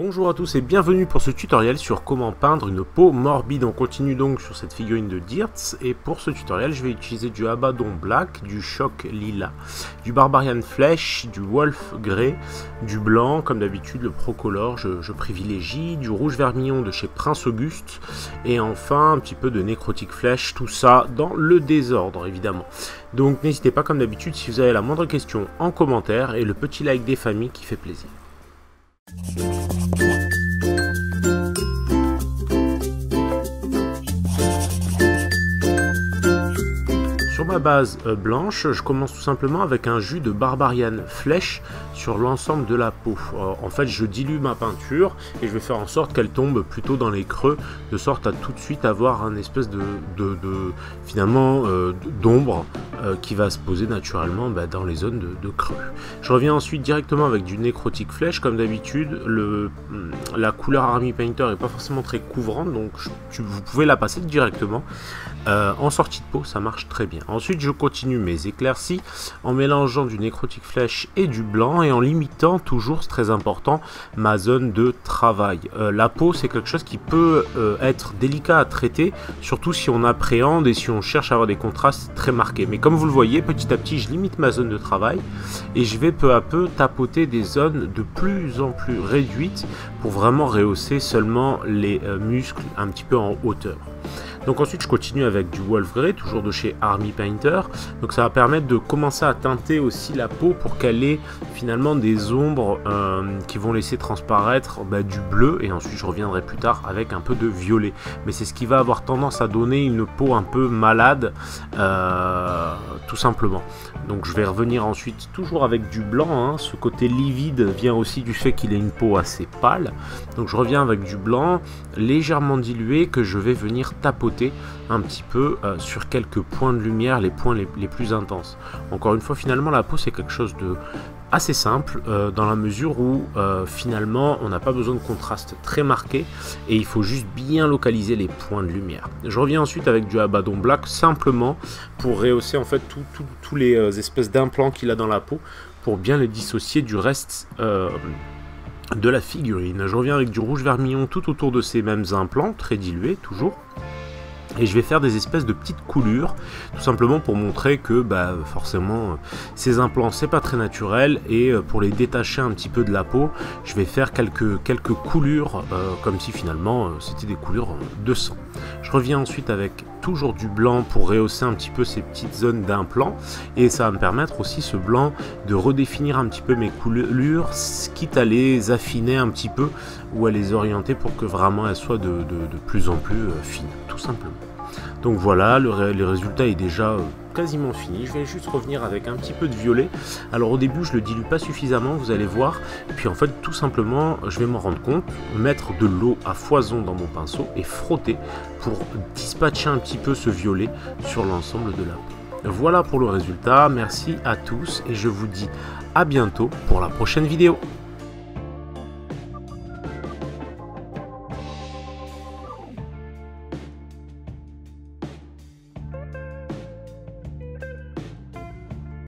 Bonjour à tous et bienvenue pour ce tutoriel sur comment peindre une peau morbide. On continue donc sur cette figurine de Dirtz et pour ce tutoriel je vais utiliser du Abaddon Black, du Choc Lila, du Barbarian Flesh, du Wolf Grey, du blanc comme d'habitude le Procolor je privilégie, du rouge vermillon de chez Prince Auguste et enfin un petit peu de Necrotic Flesh, tout ça dans le désordre évidemment. Donc n'hésitez pas comme d'habitude si vous avez la moindre question en commentaire et le petit like des familles qui fait plaisir. Sur ma base blanche, je commence tout simplement avec un jus de Barbarian Flesh sur l'ensemble de la peau. En fait, je dilue ma peinture et je vais faire en sorte qu'elle tombe plutôt dans les creux, de sorte à tout de suite avoir un espèce d'ombre qui va se poser naturellement dans les zones de creux. Je reviens ensuite directement avec du Necrotic Flesh, comme d'habitude. La couleur Army Painter n'est pas forcément très couvrante, donc vous pouvez la passer directement. En sortie de peau, ça marche très bien. Ensuite, je continue mes éclaircies en mélangeant du Necrotic Flesh et du blanc et en limitant toujours, c'est très important, ma zone de travail. La peau, c'est quelque chose qui peut être délicat à traiter, surtout si on appréhende et si on cherche à avoir des contrastes très marqués. Mais comme vous le voyez, petit à petit, je limite ma zone de travail et je vais peu à peu tapoter des zones de plus en plus réduites pour vraiment rehausser seulement les muscles un petit peu en hauteur. Donc ensuite je continue avec du Wolf Grey, toujours de chez Army Painter. Donc ça va permettre de commencer à teinter aussi la peau pour qu'elle ait finalement des ombres qui vont laisser transparaître du bleu. Et ensuite je reviendrai plus tard avec un peu de violet. Mais c'est ce qui va avoir tendance à donner une peau un peu malade, tout simplement. Donc je vais revenir ensuite toujours avec du blanc. Ce côté livide vient aussi du fait qu'il ait une peau assez pâle. Donc je reviens avec du blanc légèrement dilué que je vais venir tapoter un petit peu sur quelques points de lumière, les points les plus intenses. Encore une fois, finalement la peau c'est quelque chose de assez simple dans la mesure où finalement on n'a pas besoin de contraste très marqué et il faut juste bien localiser les points de lumière. Je reviens ensuite avec du Abaddon Black simplement pour rehausser en fait tous les espèces d'implants qu'il a dans la peau pour bien les dissocier du reste de la figurine. Je reviens avec du rouge vermillon tout autour de ces mêmes implants, très dilués toujours. Et je vais faire des espèces de petites coulures, tout simplement pour montrer que forcément ces implants c'est pas très naturel et pour les détacher un petit peu de la peau, je vais faire quelques coulures comme si finalement c'était des coulures de sang. Je reviens ensuite avec toujours du blanc pour rehausser un petit peu ces petites zones d'implants et ça va me permettre aussi ce blanc de redéfinir un petit peu mes coulures, quitte à les affiner un petit peu ou à les orienter pour que vraiment elles soient de plus en plus fines, tout simplement. Donc voilà, le résultat est déjà quasiment fini. Je vais juste revenir avec un petit peu de violet. Alors au début je le dilue pas suffisamment, vous allez voir, et puis en fait tout simplement je vais m'en rendre compte, mettre de l'eau à foison dans mon pinceau et frotter pour dispatcher un petit peu ce violet sur l'ensemble de la peau. Voilà pour le résultat, merci à tous et je vous dis à bientôt pour la prochaine vidéo.